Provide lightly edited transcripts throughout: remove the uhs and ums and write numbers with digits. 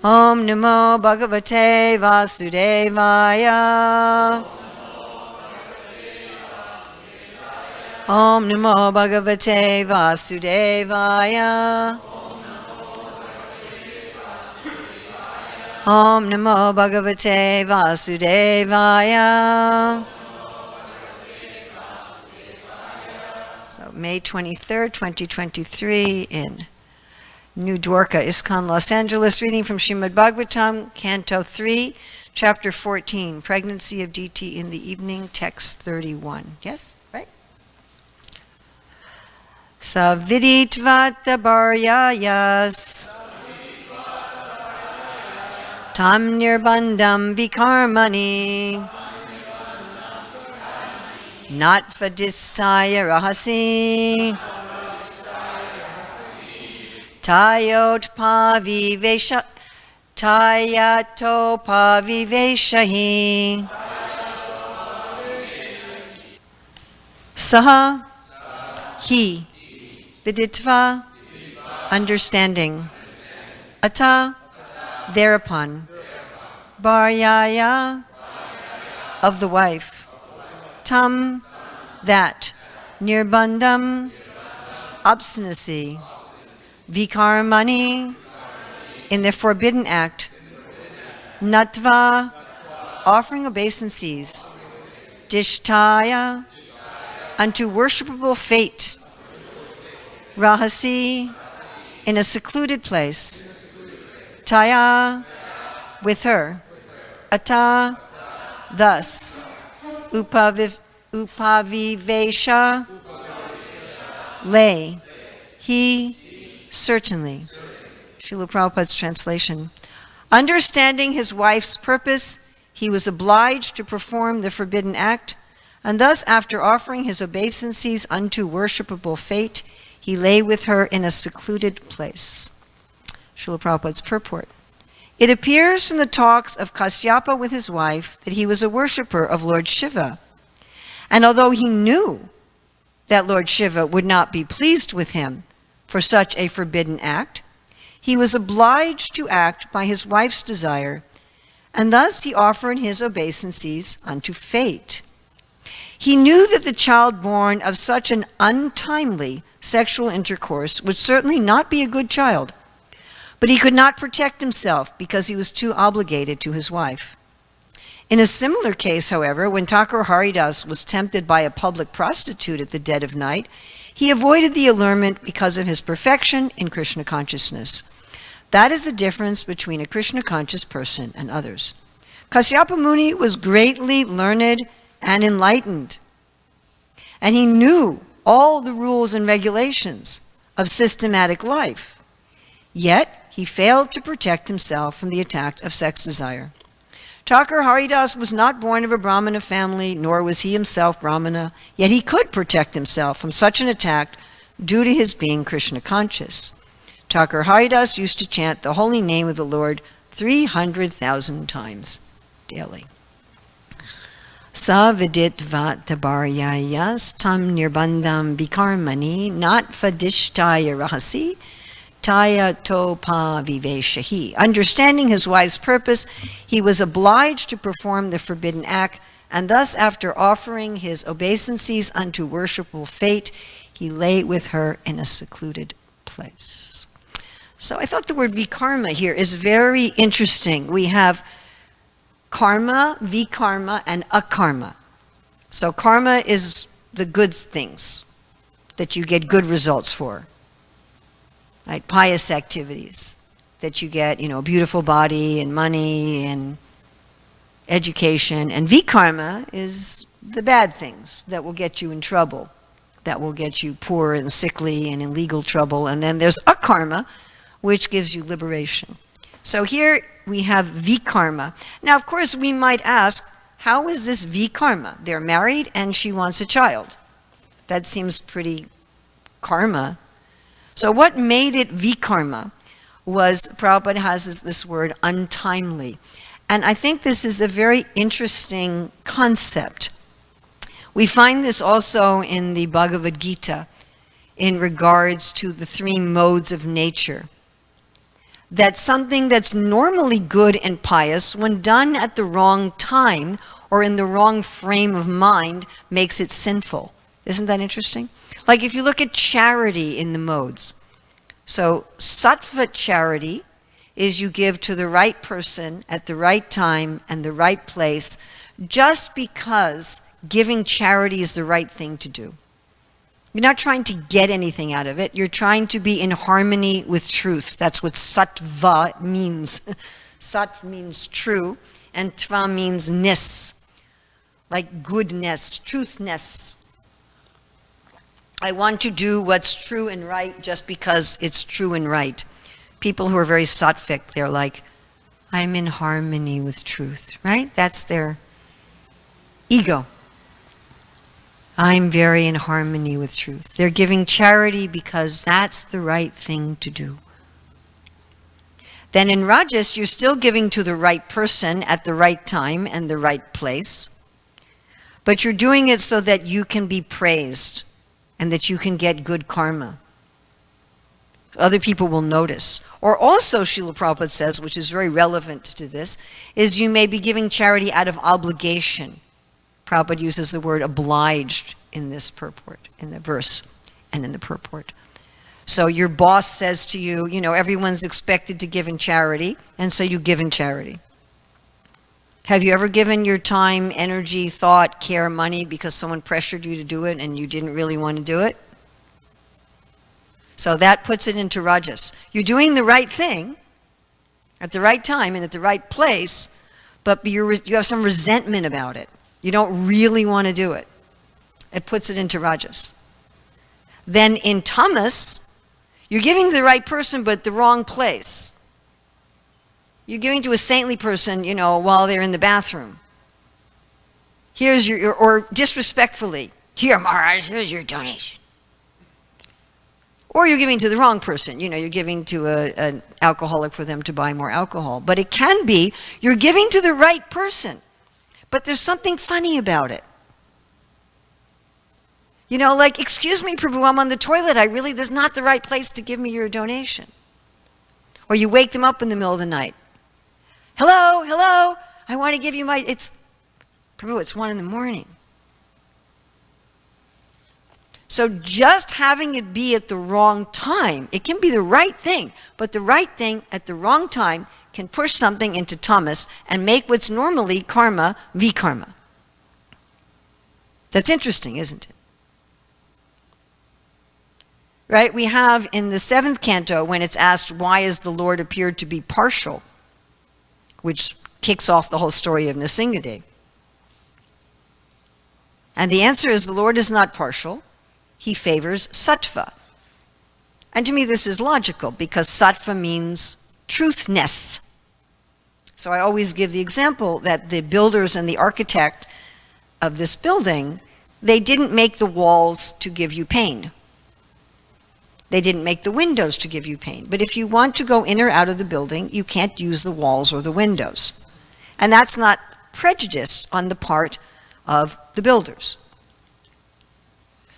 Om Namo Bhagavate Vasudevaya. Om Namo Bhagavate Vasudevaya. Om Namo Bhagavate Vasudevaya. So May 23rd, 2023 in New Dwarka, ISKCON, Los Angeles, reading from Srimad Bhagavatam, Canto 3, Chapter 14, Pregnancy of DT in the Evening, Text 31. Yes? Right? Saviditvata bharyayas tam nirbandham vikarmani natvadistaya rahasi tayatopaviveshahi saha he viditva understanding ata thereupon bharyaya of the wife tam that nirbandham obstinacy vikarmani in the forbidden act natva offering obeisances dishtaya unto worshipable fate rahasi in a secluded place taya with her ata thus upavivesha lay he certainly. Srila Prabhupada's translation. Understanding his wife's purpose, he was obliged to perform the forbidden act, and thus after offering his obeisances unto worshipable fate, he lay with her in a secluded place. Srila Prabhupada's purport. It appears from the talks of Kashyapa with his wife that he was a worshipper of Lord Shiva. And although he knew that Lord Shiva would not be pleased with him for such a forbidden act, he was obliged to act by his wife's desire, and thus he offered his obeisances unto fate. He knew that the child born of such an untimely sexual intercourse would certainly not be a good child, but he could not protect himself because he was too obligated to his wife. In a similar case, however, when Thakur Haridas was tempted by a public prostitute at the dead of night, he avoided the allurement because of his perfection in Krishna consciousness. That is the difference between a Krishna conscious person and others. Kashyapa Muni was greatly learned and enlightened, and he knew all the rules and regulations of systematic life. Yet, he failed to protect himself from the attack of sex desire. Thakur Haridas was not born of a Brahmana family, nor was he himself Brahmana, yet he could protect himself from such an attack due to his being Krishna conscious. Thakur Haridas used to chant the holy name of the Lord 300,000 times daily. Sa viditva tabaryayas tam nirbandham vikarmani natvadishtaya rahasi Tayatopa viveshahi. Understanding his wife's purpose, he was obliged to perform the forbidden act, and thus after offering his obeisances unto worshipable fate, he lay with her in a secluded place. So I thought the word vikarma here is very interesting. We have karma, vikarma, and akarma. So karma is the good things that you get good results for. Right, pious activities that you get, a beautiful body and money and education. And vikarma is the bad things that will get you in trouble, that will get you poor and sickly and in legal trouble. And then there's akarma, which gives you liberation. So here we have vikarma. Now, of course, we might ask, how is this vikarma? They're married and she wants a child. That seems pretty karma. So what made it vikarma was, Prabhupada has this word, untimely. And I think this is a very interesting concept. We find this also in the Bhagavad Gita in regards to the three modes of nature. that something that's normally good and pious, when done at the wrong time or in the wrong frame of mind, makes it sinful. Isn't that interesting? Like if you look at charity in the modes. So sattva charity is you give to the right person at the right time and the right place just because giving charity is the right thing to do. You're not trying to get anything out of it. You're trying to be in harmony with truth. That's what sattva means. Sat means true, and tva means ness, like goodness, truthness. I want to do what's true and right just because it's true and right. People who are very sattvic, they're like, I'm in harmony with truth, right? That's their ego. I'm very in harmony with truth. They're giving charity because that's the right thing to do. Then in Rajas, you're still giving to the right person at the right time and the right place. But you're doing it so that you can be praised and that you can get good karma. Other people will notice. Or also, Srila Prabhupada says, which is very relevant to this, is you may be giving charity out of obligation. Prabhupada uses the word obliged in this purport, in the verse and in the purport. So your boss says to you, you know, everyone's expected to give in charity, and so you give in charity. Have you ever given your time, energy, thought, care, money because someone pressured you to do it and you didn't really want to do it? So that puts it into Rajas. You're doing the right thing at the right time and at the right place, but you have some resentment about it. You don't really want to do it. It puts it into Rajas. Then in Tamas, you're giving to the right person but the wrong place. You're giving to a saintly person, you know, while they're in the bathroom. Here's your or disrespectfully, here Maharaj, here's your donation. Or you're giving to the wrong person. You know, you're giving to an alcoholic for them to buy more alcohol. But it can be you're giving to the right person, but there's something funny about it. You know, like, excuse me, Prabhu, I'm on the toilet. This is not the right place to give me your donation. Or you wake them up in the middle of the night. Hello, hello, I want to give you Prabhu, it's 1 a.m. So just having it be at the wrong time, it can be the right thing, but the right thing at the wrong time can push something into tamas and make what's normally karma, vikarma. That's interesting, isn't it? Right? We have in the 7th canto, when it's asked, why is the Lord appeared to be partial? Which kicks off the whole story of Nrsingadev. And the answer is the Lord is not partial. He favors sattva. And to me this is logical because sattva means truthness. So I always give the example that the builders and the architect of this building, they didn't make the walls to give you pain. They didn't make the windows to give you pain. But if you want to go in or out of the building, you can't use the walls or the windows. And that's not prejudice on the part of the builders.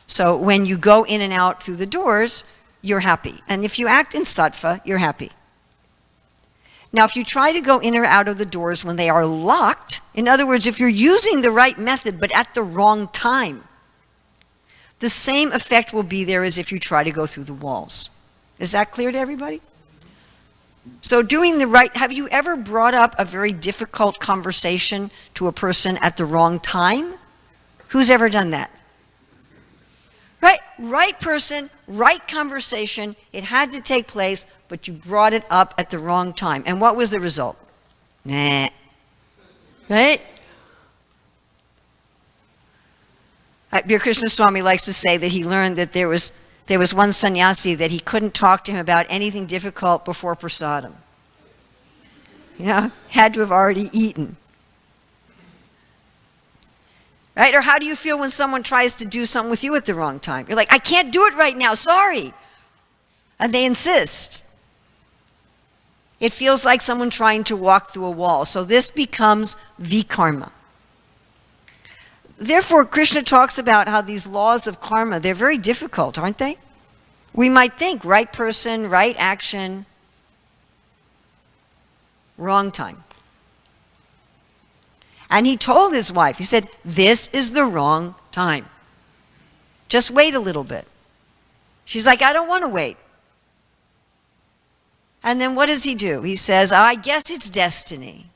So when you go in and out through the doors, you're happy. And if you act in sattva, you're happy. Now, if you try to go in or out of the doors when they are locked, in other words, if you're using the right method but at the wrong time, the same effect will be there as if you try to go through the walls. Is that clear to everybody? So doing the right, have you ever brought up a very difficult conversation to a person at the wrong time? Who's ever done that? Right person, right conversation, it had to take place, but you brought it up at the wrong time. And what was the result? Nah. Right? Bir Krishna Swami likes to say that he learned that there was one sannyasi that he couldn't talk to him about anything difficult before prasadam. Yeah, had to have already eaten. Right? Or how do you feel when someone tries to do something with you at the wrong time? You're like, I can't do it right now, sorry. And they insist. It feels like someone trying to walk through a wall. So this becomes vikarma. Therefore, Krishna talks about how these laws of karma, they're very difficult, aren't they? We might think right person, right action, wrong time. And he told his wife, he said, this is the wrong time. Just wait a little bit. She's like, I don't want to wait. And then what does he do? He says, I guess it's destiny.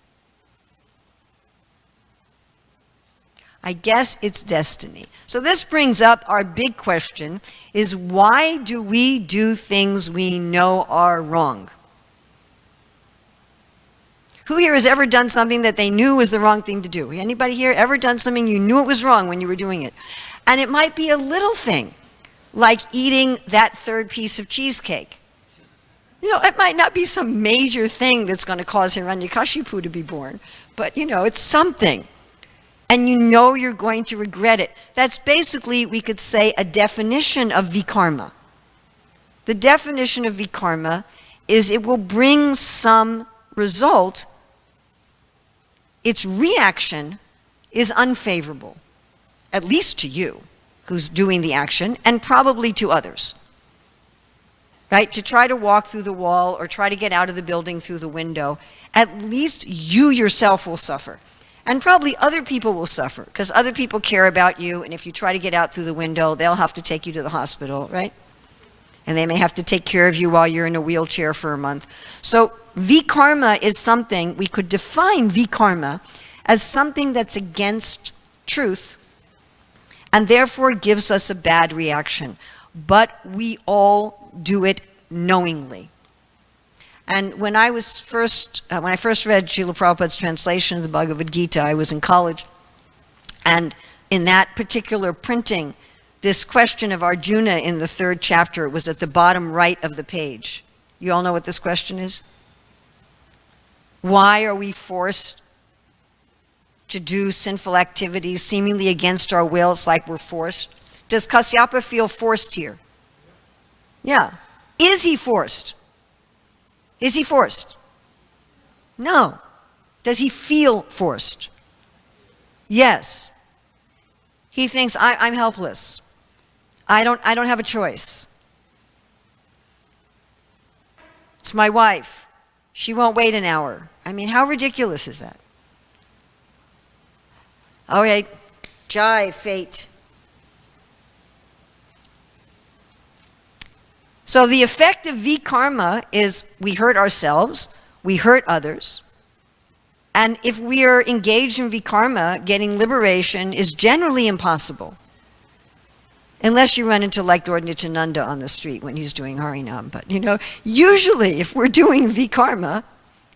I guess it's destiny. So this brings up our big question, is why do we do things we know are wrong? Who here has ever done something that they knew was the wrong thing to do? Anybody here ever done something you knew it was wrong when you were doing it? And it might be a little thing, like eating that third piece of cheesecake. You know, it might not be some major thing that's going to cause Hiranyakashipu to be born, but you know, it's something. And you know you're going to regret it. That's basically, we could say, a definition of vikarma. The definition of vikarma is it will bring some result. Its reaction is unfavorable, at least to you, who's doing the action, and probably to others. Right? To try to walk through the wall or try to get out of the building through the window, at least you yourself will suffer. And probably other people will suffer, because other people care about you, and if you try to get out through the window, they'll have to take you to the hospital, right? And they may have to take care of you while you're in a wheelchair for a month. So vikarma is something, we could define vikarma as something that's against truth, and therefore gives us a bad reaction. But we all do it knowingly. And when I first read Srila Prabhupada's translation of the Bhagavad Gita, I was in college, and in that particular printing, this question of Arjuna in the 3rd chapter was at the bottom right of the page. You all know what this question is? Why are we forced to do sinful activities seemingly against our will? It's like we're forced. Does Kashyapa feel forced here? Yeah. Is he forced? Is he forced? No. Does he feel forced? Yes. He thinks, I'm helpless. I don't have a choice. It's my wife. She won't wait an hour. I mean, how ridiculous is that? Okay, Jai, fate. So the effect of vikarma is we hurt ourselves, we hurt others, and if we are engaged in vikarma, getting liberation is generally impossible. Unless you run into like Lord Nityananda on the street when he's doing Harinam. But you know, usually if we're doing vikarma,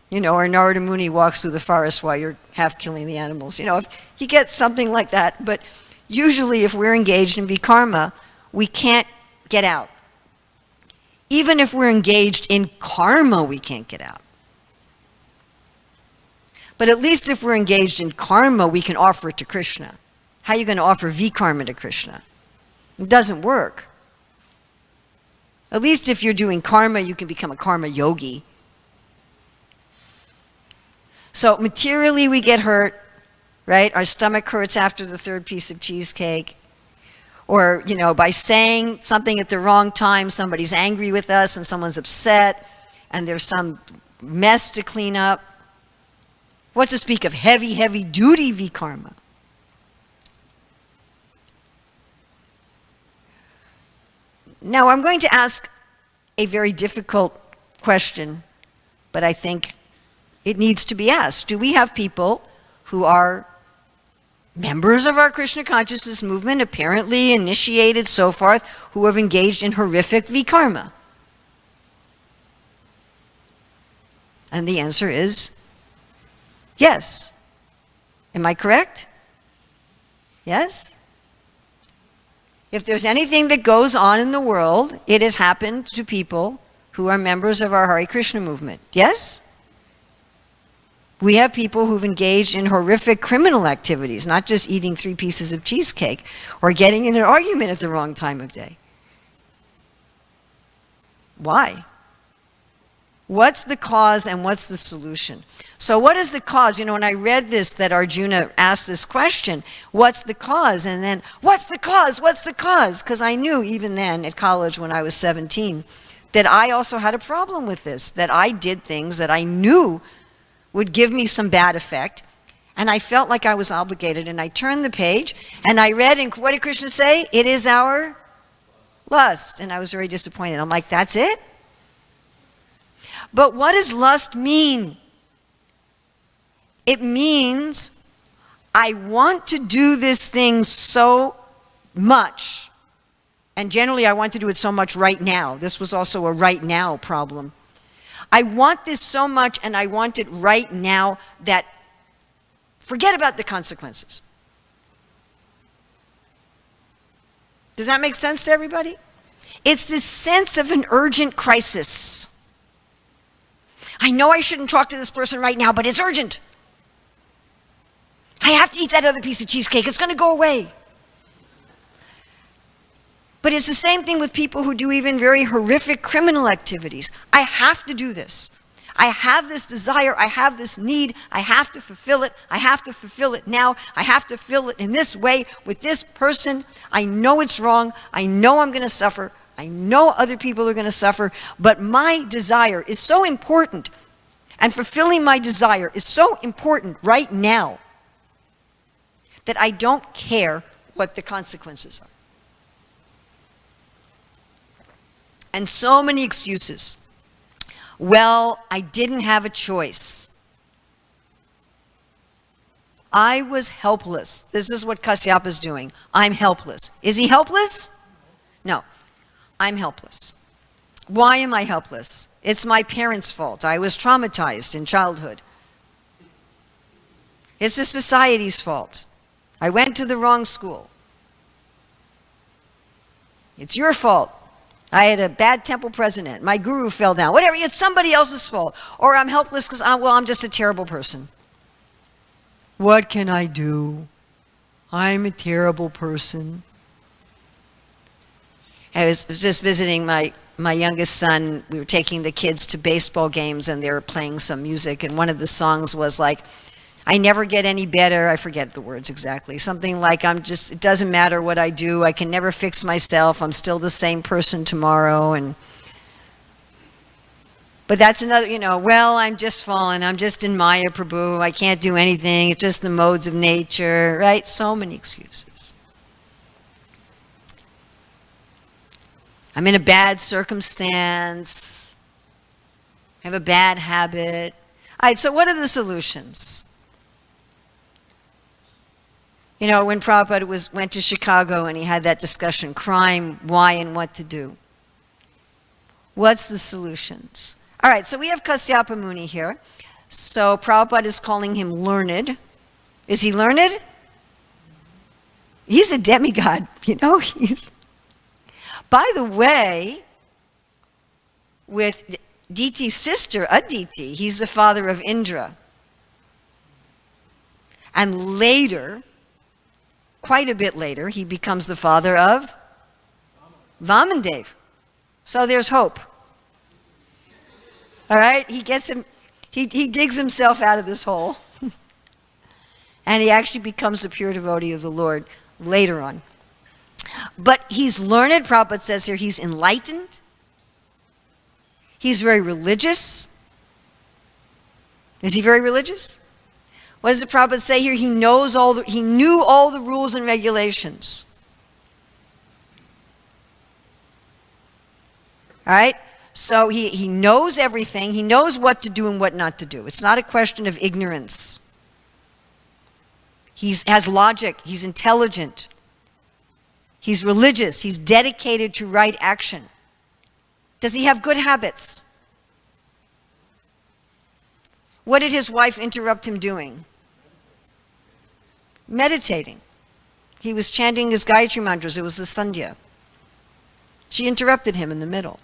you know, or Narada Muni walks through the forest while you're half killing the animals, you know, if you get something like that, but usually if we're engaged in vikarma, we can't get out. Even if we're engaged in karma, we can't get out. But at least if we're engaged in karma, we can offer it to Krishna. How are you going to offer vikarma to Krishna? It doesn't work. At least if you're doing karma, you can become a karma yogi. So materially we get hurt, right? Our stomach hurts after the 3rd piece of cheesecake. Or, you know, by saying something at the wrong time, somebody's angry with us and someone's upset and there's some mess to clean up. What to speak of heavy, heavy duty vikarma. Now I'm going to ask a very difficult question, but I think it needs to be asked. Do we have people who are members of our Krishna consciousness movement, apparently initiated, so forth, who have engaged in horrific vikarma? And the answer is yes. Am I correct? Yes? If there's anything that goes on in the world, it has happened to people who are members of our Hare Krishna movement. Yes? We have people who've engaged in horrific criminal activities, not just eating 3 pieces of cheesecake or getting in an argument at the wrong time of day. Why? What's the cause and what's the solution? So what is the cause? You know, when I read this, that Arjuna asked this question, what's the cause? And then, what's the cause? What's the cause? Because I knew even then at college when I was 17 that I also had a problem with this, that I did things that I knew would give me some bad effect, and I felt like I was obligated, and I turned the page, and I read, and what did Krishna say? It is our lust. And I was very disappointed. I'm like, that's it? But what does lust mean? It means I want to do this thing so much, and generally I want to do it so much right now. This was also a right now problem. I want this so much, and I want it right now, that forget about the consequences. Does that make sense to everybody? It's this sense of an urgent crisis. I know I shouldn't talk to this person right now, but it's urgent. I have to eat that other piece of cheesecake. It's going to go away. But it's the same thing with people who do even very horrific criminal activities. I have to do this. I have this desire. I have this need. I have to fulfill it. I have to fulfill it now. I have to fill it in this way with this person. I know it's wrong. I know I'm going to suffer. I know other people are going to suffer. But my desire is so important. And fulfilling my desire is so important right now that I don't care what the consequences are. And so many excuses. Well, I didn't have a choice. I was helpless. This is what Kashyapa is doing. I'm helpless. Is he helpless? No. I'm helpless. Why am I helpless? It's my parents' fault. I was traumatized in childhood. It's the society's fault. I went to the wrong school. It's your fault. I had a bad temple president. My guru fell down. Whatever, it's somebody else's fault. Or I'm helpless because I'm just a terrible person. What can I do? I'm a terrible person. I was just visiting my youngest son. We were taking the kids to baseball games, and they were playing some music, and one of the songs was like, I never get any better. I forget the words exactly. Something like, it doesn't matter what I do. I can never fix myself. I'm still the same person tomorrow. But that's another, well, I'm just fallen. I'm just in Maya Prabhu. I can't do anything. It's just the modes of nature, right? So many excuses. I'm in a bad circumstance. I have a bad habit. All right, so what are the solutions? When Prabhupada went to Chicago and he had that discussion, crime, why, and what to do. What's the solutions? All right, so we have Kashyapa Muni here. So Prabhupada is calling him learned. Is he learned? He's a demigod, By the way, with Diti's sister, Aditi, he's the father of Indra. And later, quite a bit later, he becomes the father of Vamandev. So there's hope. All right, he digs himself out of this hole. And he actually becomes a pure devotee of the Lord later on. But he's learned, Prabhupada says here, he's enlightened. He's very religious. Is he very religious? What does the Prabhupada say here? He knew all the rules and regulations. All right? So he knows everything. He knows what to do and what not to do. It's not a question of ignorance. He has logic. He's intelligent. He's religious. He's dedicated to right action. Does he have good habits? What did his wife interrupt him doing? Meditating. He was chanting his Gayatri mantras. It was the Sandhya. She interrupted him in the middle.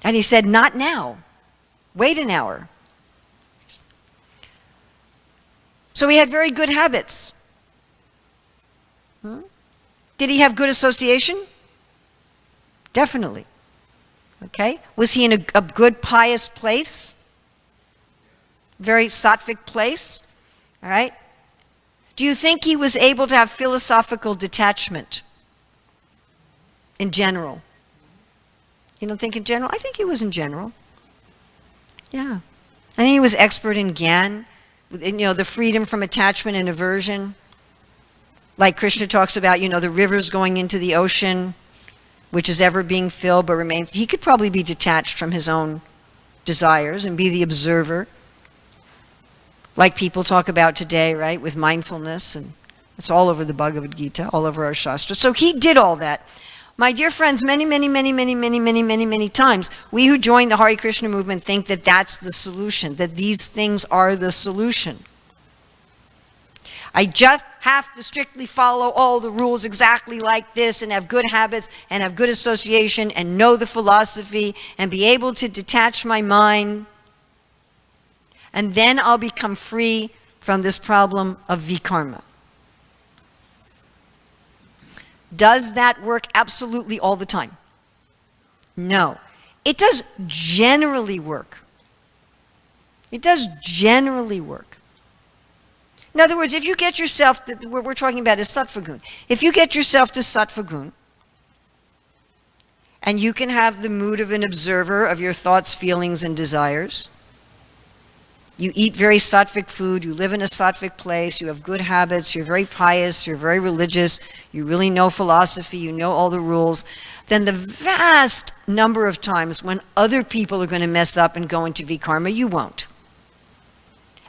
And he said, not now. Wait an hour. So he had very good habits. Did he have good association? Definitely. Okay. Was he in a good pious place? Very sattvic place? All right. Do you think he was able to have philosophical detachment in general? You don't think in general? I think he was in general. Yeah. And he was expert in Gyan, the freedom from attachment and aversion. Like Krishna talks about, the rivers going into the ocean, which is ever being filled but remains. He could probably be detached from his own desires and be the observer. Like people talk about today, right, with mindfulness, and it's all over the Bhagavad Gita, all over our Shastra. So he did all that. My dear friends, many times, we who join the Hare Krishna movement think that that's the solution, that these things are the solution. I just have to strictly follow all the rules exactly like this and have good habits and have good association and know the philosophy and be able to detach my mind. And then I'll become free from this problem of vikarma. Does that work absolutely all the time? No. It does generally work. It does generally work. In other words, if you get yourself, what we're talking about is sattva gun. If you get yourself to sattva gun, and you can have the mood of an observer of your thoughts, feelings, and desires, you eat very sattvic food, you live in a sattvic place, you have good habits, you're very pious, you're very religious, you really know philosophy, you know all the rules, then the vast number of times when other people are going to mess up and go into vikarma, you won't.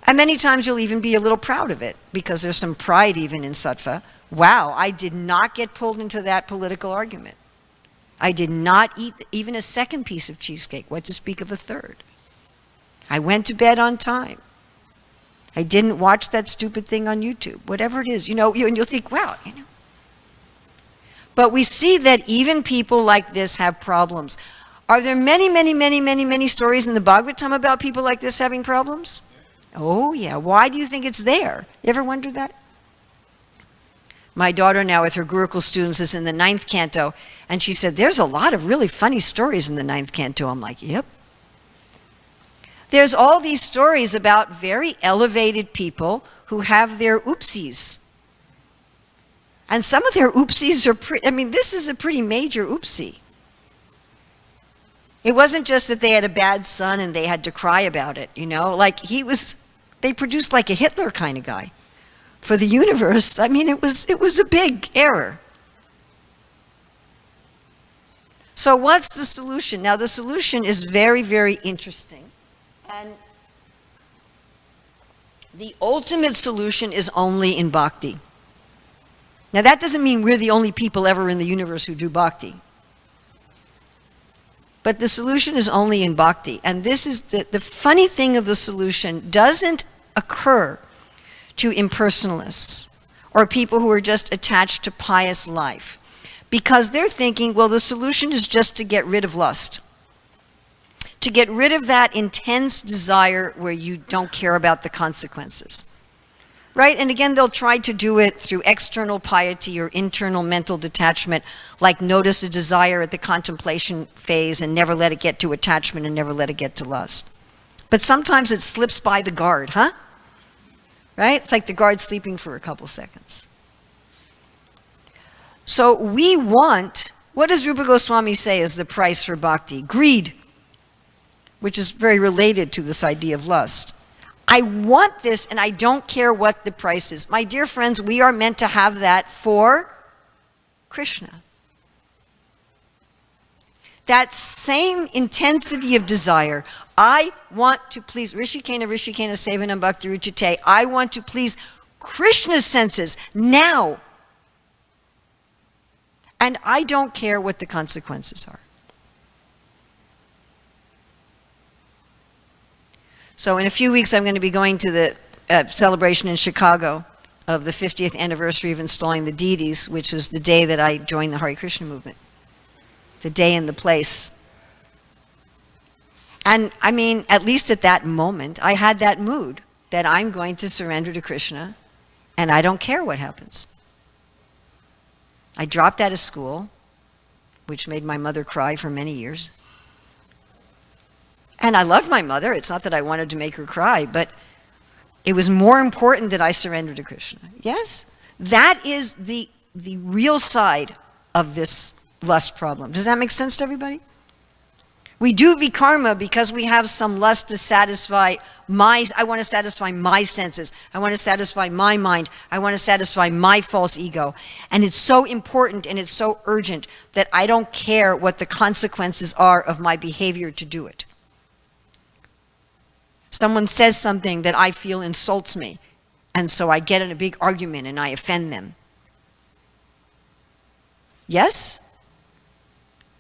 And many times you'll even be a little proud of it, because there's some pride even in sattva. Wow, I did not get pulled into that political argument. I did not eat even a second piece of cheesecake, what to speak of a third. I went to bed on time. I didn't watch that stupid thing on YouTube, whatever it is, and you'll think, wow, But we see that even people like this have problems. Are there many stories in the Bhagavatam about people like this having problems? Oh yeah, why do you think it's there? You ever wondered that? My daughter now with her Gurukul students is in the 9th canto, and she said, there's a lot of really funny stories in the 9th canto. I'm like, yep. There's all these stories about very elevated people who have their oopsies. And some of their oopsies are this is a pretty major oopsie. It wasn't just that they had a bad son and they had to cry about it, they produced like a Hitler kind of guy. For the universe, it was a big error. So what's the solution? Now the solution is very, very interesting. And the ultimate solution is only in bhakti. Now that doesn't mean we're the only people ever in the universe who do bhakti. But the solution is only in bhakti. And this is the funny thing of the solution doesn't occur to impersonalists or people who are just attached to pious life. Because they're thinking, well, the solution is just to get rid of lust. To get rid of that intense desire where you don't care about the consequences. Right? And again, they'll try to do it through external piety or internal mental detachment, like notice a desire at the contemplation phase and never let it get to attachment and never let it get to lust. But sometimes it slips by the guard, huh? Right? It's like the guard sleeping for a couple seconds. So what does Rupa Goswami say is the price for bhakti? Greed, which is very related to this idea of lust. I want this and I don't care what the price is. My dear friends, we are meant to have that for Krishna. That same intensity of desire. I want to please Rishikena Sevanam Bhakti Ruchite. I want to please Krishna's senses now. And I don't care what the consequences are. So in a few weeks, I'm going to be going to the celebration in Chicago of the 50th anniversary of installing the deities, which was the day that I joined the Hare Krishna movement. The day and the place. And at least at that moment, I had that mood that I'm going to surrender to Krishna and I don't care what happens. I dropped out of school, which made my mother cry for many years. And I loved my mother. It's not that I wanted to make her cry, but it was more important that I surrender to Krishna. Yes? That is the real side of this lust problem. Does that make sense to everybody? We do vikarma because we have some lust to satisfy I want to satisfy my senses. I want to satisfy my mind. I want to satisfy my false ego. And it's so important and it's so urgent that I don't care what the consequences are of my behavior to do it. Someone says something that I feel insults me, and so I get in a big argument and I offend them. Yes?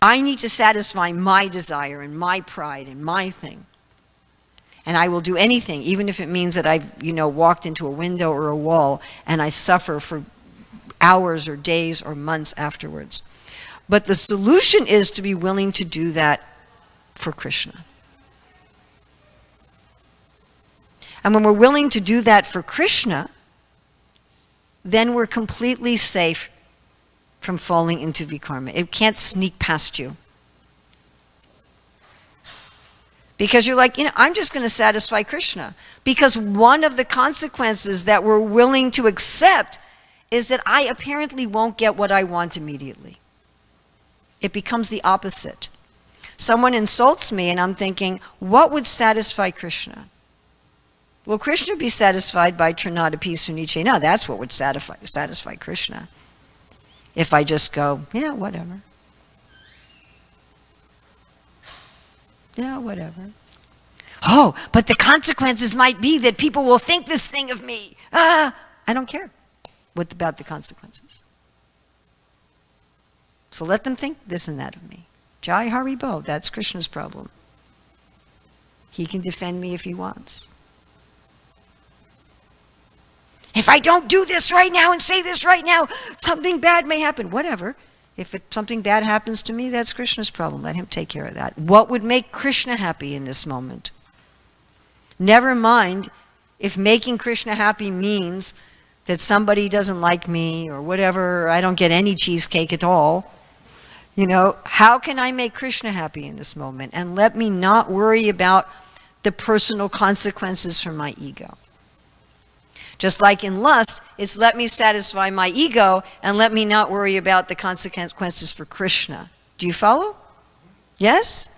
I need to satisfy my desire and my pride and my thing. And I will do anything, even if it means that I've, walked into a window or a wall and I suffer for hours or days or months afterwards. But the solution is to be willing to do that for Krishna. And when we're willing to do that for Krishna, then we're completely safe from falling into vikarma. It can't sneak past you. Because you're like, I'm just going to satisfy Krishna. Because one of the consequences that we're willing to accept is that I apparently won't get what I want immediately. It becomes the opposite. Someone insults me and I'm thinking, what would satisfy Krishna? Will Krishna be satisfied by Trinadapi Suniche? No, that's what would satisfy Krishna. If I just go, yeah, whatever. Yeah, whatever. Oh, but the consequences might be that people will think this thing of me. I don't care. What about the consequences? So let them think this and that of me. Jai Haribo, that's Krishna's problem. He can defend me if he wants. If I don't do this right now and say this right now, something bad may happen. Whatever. If something bad happens to me, that's Krishna's problem. Let him take care of that. What would make Krishna happy in this moment? Never mind if making Krishna happy means that somebody doesn't like me or whatever, I don't get any cheesecake at all. How can I make Krishna happy in this moment? And let me not worry about the personal consequences for my ego. Just like in lust, it's let me satisfy my ego and let me not worry about the consequences for Krishna. Do you follow? Yes?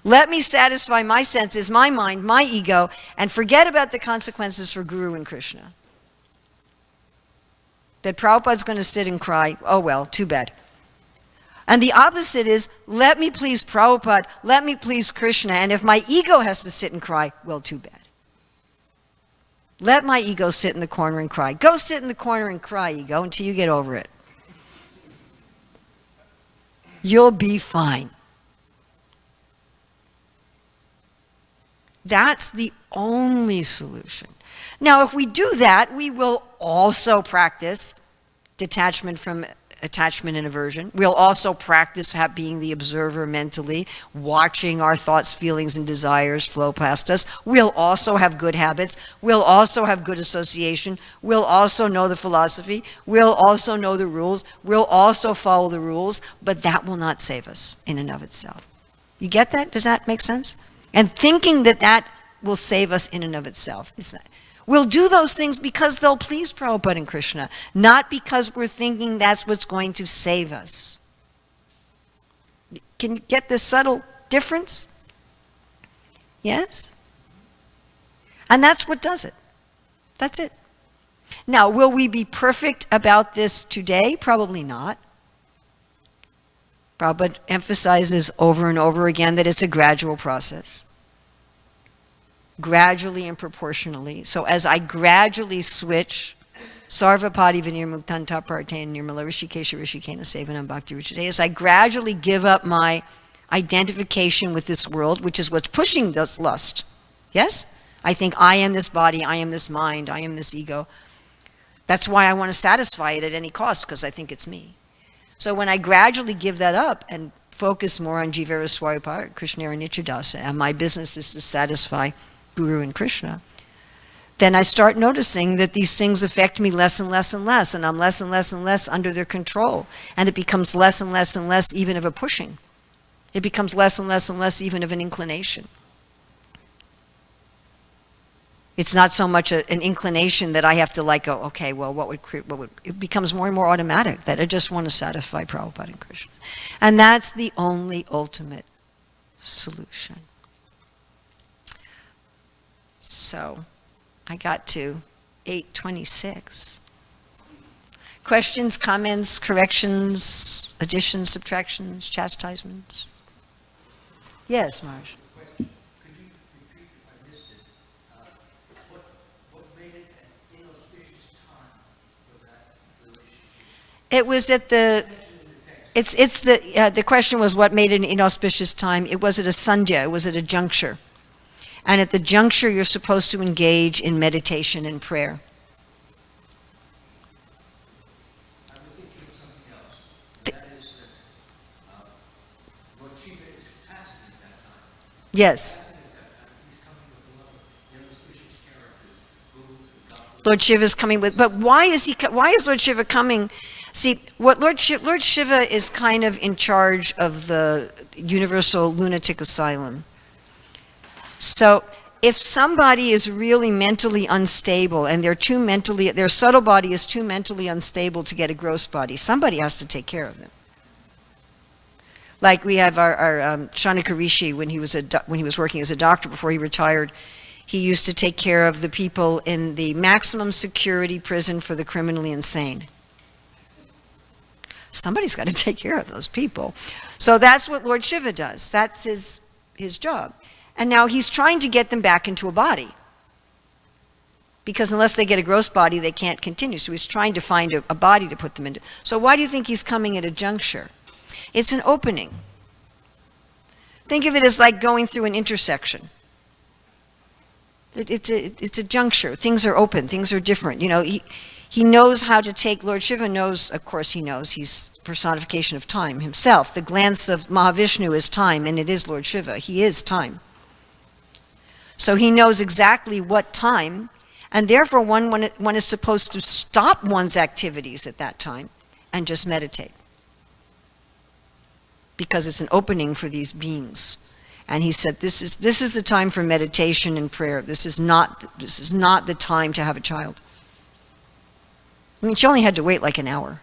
Let me satisfy my senses, my mind, my ego, and forget about the consequences for Guru and Krishna. That Prabhupada's going to sit and cry, oh well, too bad. And the opposite is, let me please Prabhupada, let me please Krishna, and if my ego has to sit and cry, well, too bad. Let my ego sit in the corner and cry. Go sit in the corner and cry, ego, until you get over it. You'll be fine. That's the only solution. Now, if we do that, we will also practice detachment from attachment and aversion. We'll also practice being the observer mentally, watching our thoughts, feelings, and desires flow past us. We'll also have good habits. We'll also have good association. We'll also know the philosophy. We'll also know the rules. We'll also follow the rules, but that will not save us in and of itself. You get that? Does that make sense? And thinking that that will save us in and of itself is not. We'll do those things because they'll please Prabhupada and Krishna, not because we're thinking that's what's going to save us. Can you get this subtle difference? Yes? And that's what does it. That's it. Now, will we be perfect about this today? Probably not. Prabhupada emphasizes over and over again that it's a gradual process. Gradually and proportionally. So as I gradually switch, Sarvapati Vinirmuktanta Partain Nirmala Rishikesha Rishikena Sevanam Bhakti Ruchate, as I gradually give up my identification with this world, which is what's pushing this lust. Yes? I think I am this body, I am this mind, I am this ego. That's why I want to satisfy it at any cost, because I think it's me. So when I gradually give that up and focus more on Jivara Swarupara, Krishnara Nityadasa, and my business is to satisfy Guru and Krishna, then I start noticing that these things affect me less and less and less, and I'm less and less and less under their control. And it becomes less and less and less even of a pushing. It becomes less and less and less even of an inclination. It's not so much an inclination that I have to like go, okay, well, what would, it becomes more and more automatic that I just want to satisfy Prabhupada and Krishna. And that's the only ultimate solution. So I got to 8:26. Questions, comments, corrections, additions, subtractions, chastisements? Yes, Marge. Could you repeat if I missed it? What made it an inauspicious time for that relationship? It was at the. The question was what made it an inauspicious time. It was at a sandhya. It was at a juncture, and at the juncture you're supposed to engage in meditation and prayer. I was thinking of something else. That is that Lord Shiva is passing at that time. Yes. Passing at that time, he's coming with a lot of inauspicious characters, gurus and doctors. Lord Shiva is coming with, but why is Lord Shiva coming? See, what Lord Shiva is kind of in charge of the universal lunatic asylum. So if somebody is really mentally unstable and their subtle body is too mentally unstable to get a gross body, somebody has to take care of them. Like we have our Shanika Rishi, when he was working as a doctor before he retired, he used to take care of the people in the maximum security prison for the criminally insane. Somebody's got to take care of those people. So that's what Lord Shiva does. That's his job. And now he's trying to get them back into a body. Because unless they get a gross body, they can't continue. So he's trying to find a body to put them into. So why do you think he's coming at a juncture? It's an opening. Think of it as like going through an intersection. It's a juncture. Things are open. Things are different. You know, he knows how to take. Lord Shiva knows, of course he knows. He's personification of time himself. The glance of Mahavishnu is time, and it is Lord Shiva. He is time. So he knows exactly what time, and therefore one is supposed to stop one's activities at that time and just meditate. Because it's an opening for these beings. And he said, this is the time for meditation and prayer. This is not the time to have a child. I mean, she only had to wait like an hour.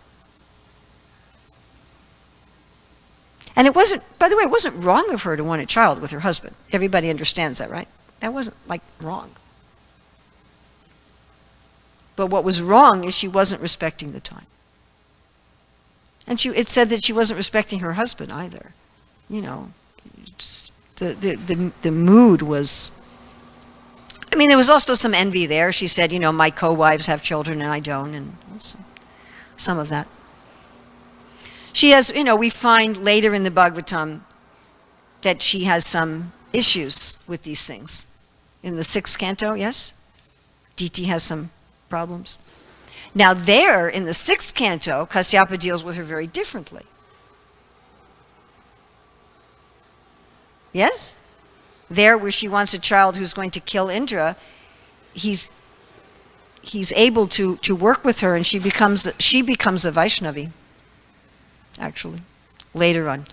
And it wasn't, by the way, it wasn't wrong of her to want a child with her husband. Everybody understands that, right? That wasn't like wrong. But what was wrong is she wasn't respecting the time. And it said that she wasn't respecting her husband either. You know, the mood was, I mean, there was also some envy there. She said, you know, my co-wives have children and I don't, and some of that. She has, you know, we find later in the Bhagavatam that she has some issues with these things. In the 6th canto, yes? Diti has some problems. Now there, in the 6th canto, Kashyapa deals with her very differently. Yes? There, where she wants a child who's going to kill Indra, he's able to work with her, and she becomes a Vaishnavi, actually, later on.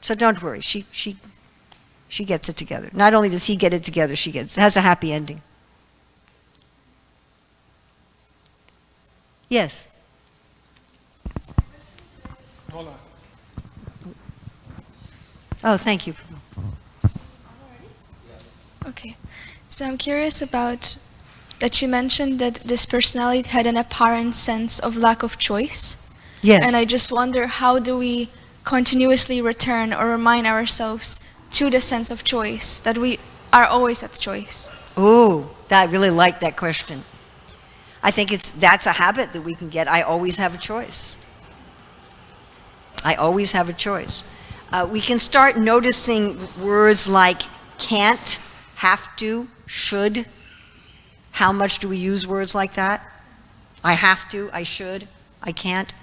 So don't worry, she gets it together. Not only does he get it together, it has a happy ending. Yes? Hold on. Oh, thank you. Okay. So I'm curious about that you mentioned that this personality had an apparent sense of lack of choice. Yes. And I just wonder, how do we continuously return or remind ourselves to the sense of choice, that we are always at choice? Oh, I really like that question. I think that's a habit that we can get. I always have a choice. I always have a choice. We can start noticing words like can't, have to, should. How much do we use words like that? I have to, I should, I can't.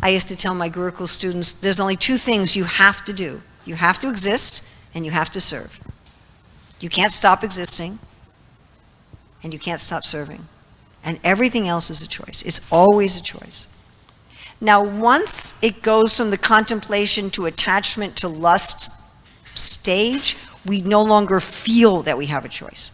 I used to tell my Gurukul students, there's only 2 things you have to do. You have to exist and you have to serve. You can't stop existing and you can't stop serving. And everything else is a choice. It's always a choice. Now, once it goes from the contemplation to attachment to lust stage, we no longer feel that we have a choice.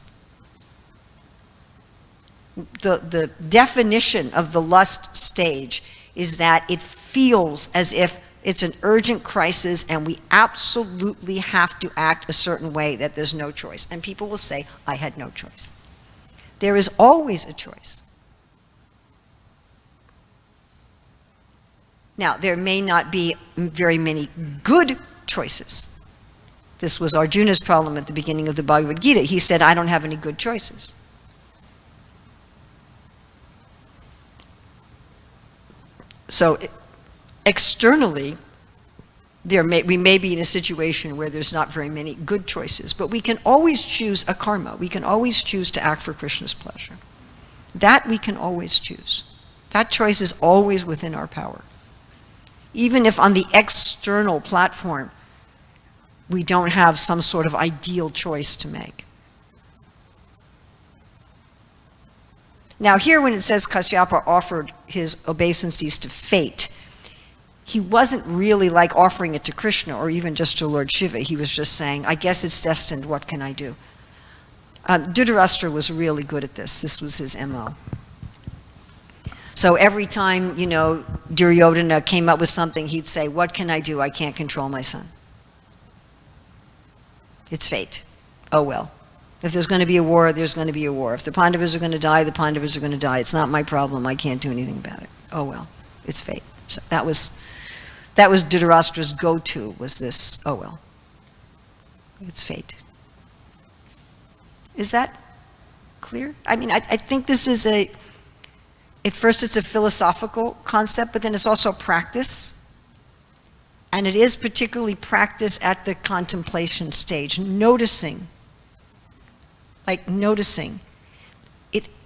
The definition of the lust stage is that it feels as if It's an urgent crisis, and we absolutely have to act a certain way, that there's no choice. And people will say, I had no choice. There is always a choice. Now, there may not be very many good choices. This was Arjuna's problem at the beginning of the Bhagavad Gita. He said, I don't have any good choices. So externally, we may be in a situation where there's not very many good choices, but we can always choose a karma. We can always choose to act for Krishna's pleasure. That we can always choose. That choice is always within our power. Even if on the external platform, we don't have some sort of ideal choice to make. Now here when it says Kashyapa offered his obeisances to fate, he wasn't really like offering it to Krishna or even just to Lord Shiva. He was just saying, I guess it's destined, what can I do? Dhritarashtra was really good at this. This was his MO. So every time, Duryodhana came up with something, he'd say, what can I do? I can't control my son. It's fate. Oh well. If there's going to be a war, there's going to be a war. If the Pandavas are going to die, the Pandavas are going to die. It's not my problem. I can't do anything about it. Oh well. It's fate. So that was Dhritarashtra's go-to, was this, oh well. It's fate. Is that clear? I mean, I think this is at first it's a philosophical concept, but then it's also practice. And it is particularly practice at the contemplation stage, noticing. Like noticing.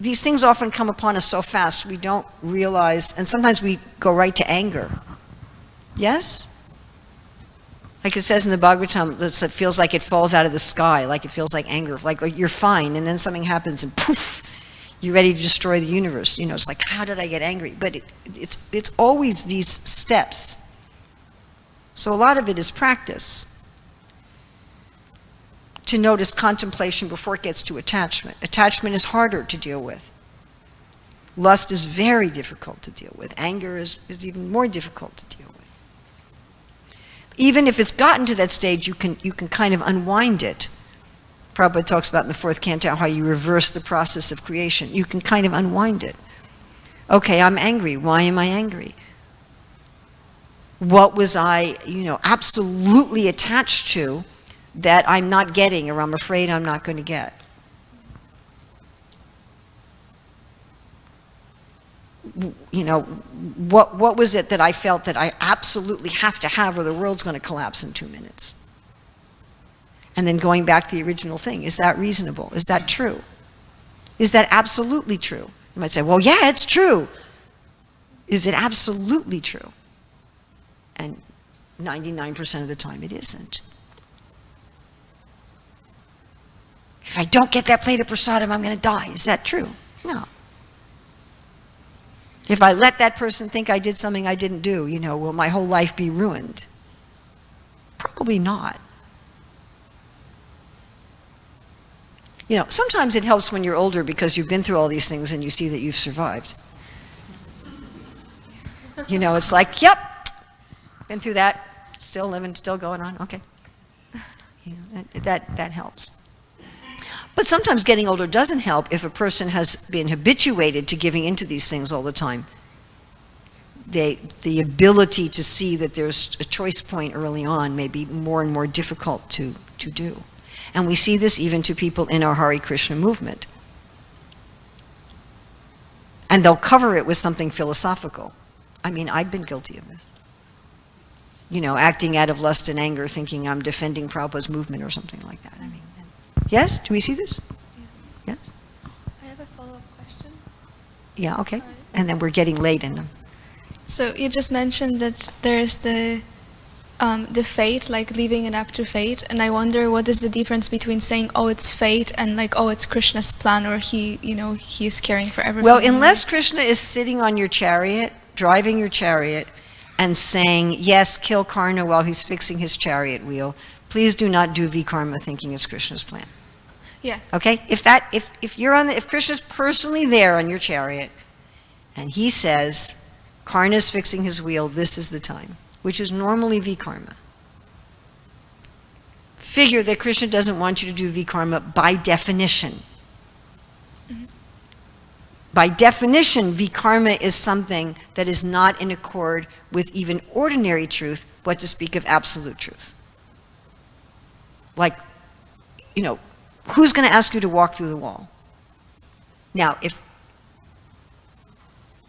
These things often come upon us so fast we don't realize, and sometimes we go right to anger. Yes? Like it says in the Bhagavatam, it feels like it falls out of the sky, like it feels like anger, like you're fine, and then something happens and poof, you're ready to destroy the universe. It's like, how did I get angry? But it's always these steps. So a lot of it is practice. To notice contemplation before it gets to attachment. Attachment is harder to deal with. Lust is very difficult to deal with. Anger is even more difficult to deal with. Even if it's gotten to that stage, you can kind of unwind it. Prabhupada talks about in the 4th canto how you reverse the process of creation. You can kind of unwind it. Okay, I'm angry. Why am I angry? What was I, absolutely attached to that I'm not getting, or I'm afraid I'm not going to get? What was it that I felt that I absolutely have to have, or the world's going to collapse in 2 minutes? And then going back to the original thing, is that reasonable? Is that true? Is that absolutely true? You might say, well, yeah, it's true. Is it absolutely true? And 99% of the time it isn't. If I don't get that plate of prasadam, I'm going to die. Is that true? No. If I let that person think I did something I didn't do, will my whole life be ruined? Probably not. Sometimes it helps when you're older because you've been through all these things and you see that you've survived. It's like, yep, been through that, still living, still going on, okay. That helps. But sometimes getting older doesn't help if a person has been habituated to giving into these things all the time. The ability to see that there's a choice point early on may be more and more difficult to do. And we see this even to people in our Hare Krishna movement. And they'll cover it with something philosophical. I mean, I've been guilty of this. Acting out of lust and anger, thinking I'm defending Prabhupada's movement or something like that. I mean, yes? Do we see this? Yes? I have a follow-up question. Yeah, okay. And then we're getting late in them. So you just mentioned that there's the fate, like leaving it up to fate, and I wonder what is the difference between saying, oh, it's fate, and like, oh, it's Krishna's plan, or he's caring for everything. Well, unless Krishna is sitting on your chariot, driving your chariot, and saying, yes, kill Karna while he's fixing his chariot wheel, please do not do vikarma thinking it's Krishna's plan. Yeah. Okay? If Krishna's personally there on your chariot, and he says, Karna's fixing his wheel, this is the time. which is normally vikarma. Figure that Krishna doesn't want you to do vikarma by definition. By definition, vikarma is something that is not in accord with even ordinary truth, what to speak of absolute truth. Like, who's going to ask you to walk through the wall? Now, if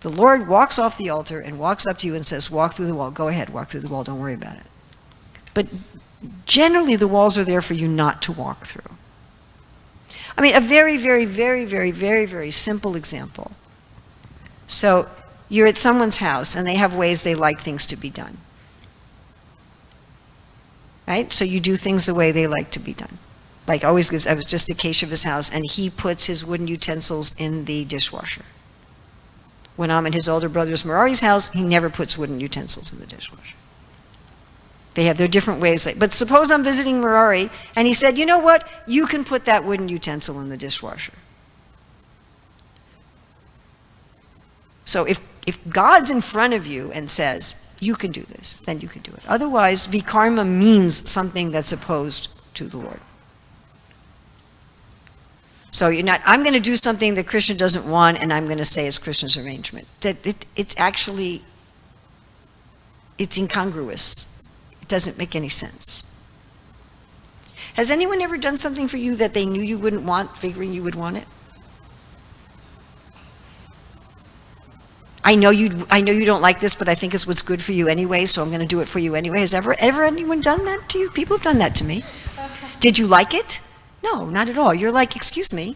the Lord walks off the altar and walks up to you and says, walk through the wall, go ahead, walk through the wall, don't worry about it. But generally, the walls are there for you not to walk through. I mean, a very, very, very, very, very, very simple example. So you're at someone's house and they have ways they like things to be done. Right? So you do things the way they like to be done. Like I was just at Kashyap's house and he puts his wooden utensils in the dishwasher. When I'm at his older brother's Murari's house, he never puts wooden utensils in the dishwasher. They have their different ways. But suppose I'm visiting Murari, and he said, you know what? You can put that wooden utensil in the dishwasher. So if God's in front of you and says, you can do this, then you can do it. Otherwise, vikarma means something that's opposed to the Lord. So you're not, I'm going to do something that Krishna doesn't want, and I'm going to say it's Krishna's arrangement. It's incongruous. It doesn't make any sense. Has anyone ever done something for you that they knew you wouldn't want, figuring you would want it? I know you don't like this, but I think it's what's good for you anyway, so I'm going to do it for you anyway. Has ever anyone done that to you? People have done that to me. Did you like it? No, not at all. You're like, excuse me.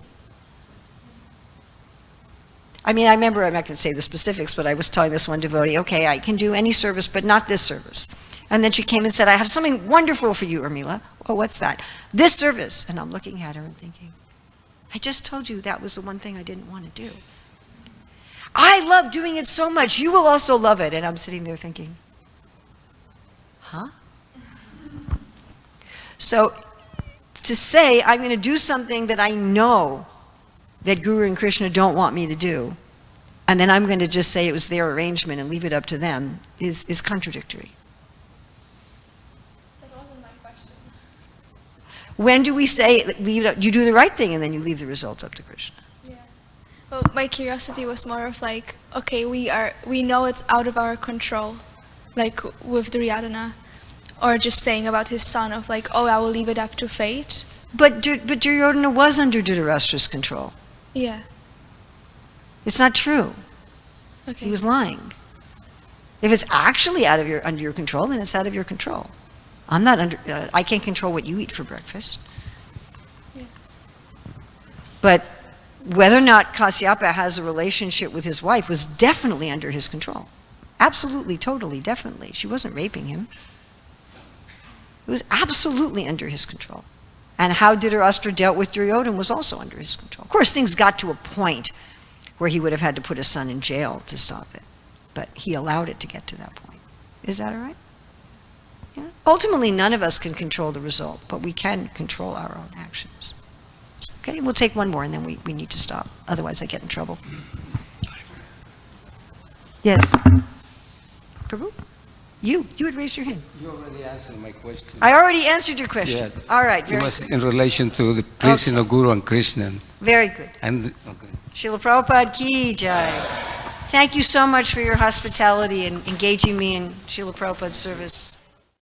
I mean, I remember, I'm not going to say the specifics, but I was telling this one devotee, okay, I can do any service, but not this service. And then she came and said, I have something wonderful for you, Urmila. Oh, what's that? This service. And I'm looking at her and thinking, I just told you that was the one thing I didn't want to do. I love doing it so much. You will also love it. And I'm sitting there thinking, huh? So to say I'm going to do something that I know that Guru and Krishna don't want me to do, and then I'm going to just say it was their arrangement and leave it up to them is contradictory. When do we say, leave it up, you do the right thing and then you leave the results up to Krishna? Yeah. Well, my curiosity was more of like, okay, we know it's out of our control, like with Duryodhana, or just saying about his son of like, oh, I will leave it up to fate. But Duryodhana was under Dhritarashtra's control. Yeah. It's not true. Okay. He was lying. If it's actually under your control, then it's out of your control. I can't control what you eat for breakfast. Yeah. But whether or not Kashyapa has a relationship with his wife was definitely under his control. Absolutely, totally, definitely. She wasn't raping him. It was absolutely under his control. And how Dhritarashtra dealt with Duryodhana was also under his control. Of course, things got to a point where he would have had to put his son in jail to stop it. But he allowed it to get to that point. Is that all right? Yeah. Ultimately, none of us can control the result, but we can control our own actions. Okay, we'll take one more and then we need to stop. Otherwise, I get in trouble. Yes? Prabhu? You had raised your hand. You already answered my question. I already answered your question. Yeah. All right, It very was good. in relation to the pleasing of Guru and Krishna. Very good. And okay. Srila Prabhupada ki jai. Thank you so much for your hospitality and engaging me in Srila Prabhupada's service.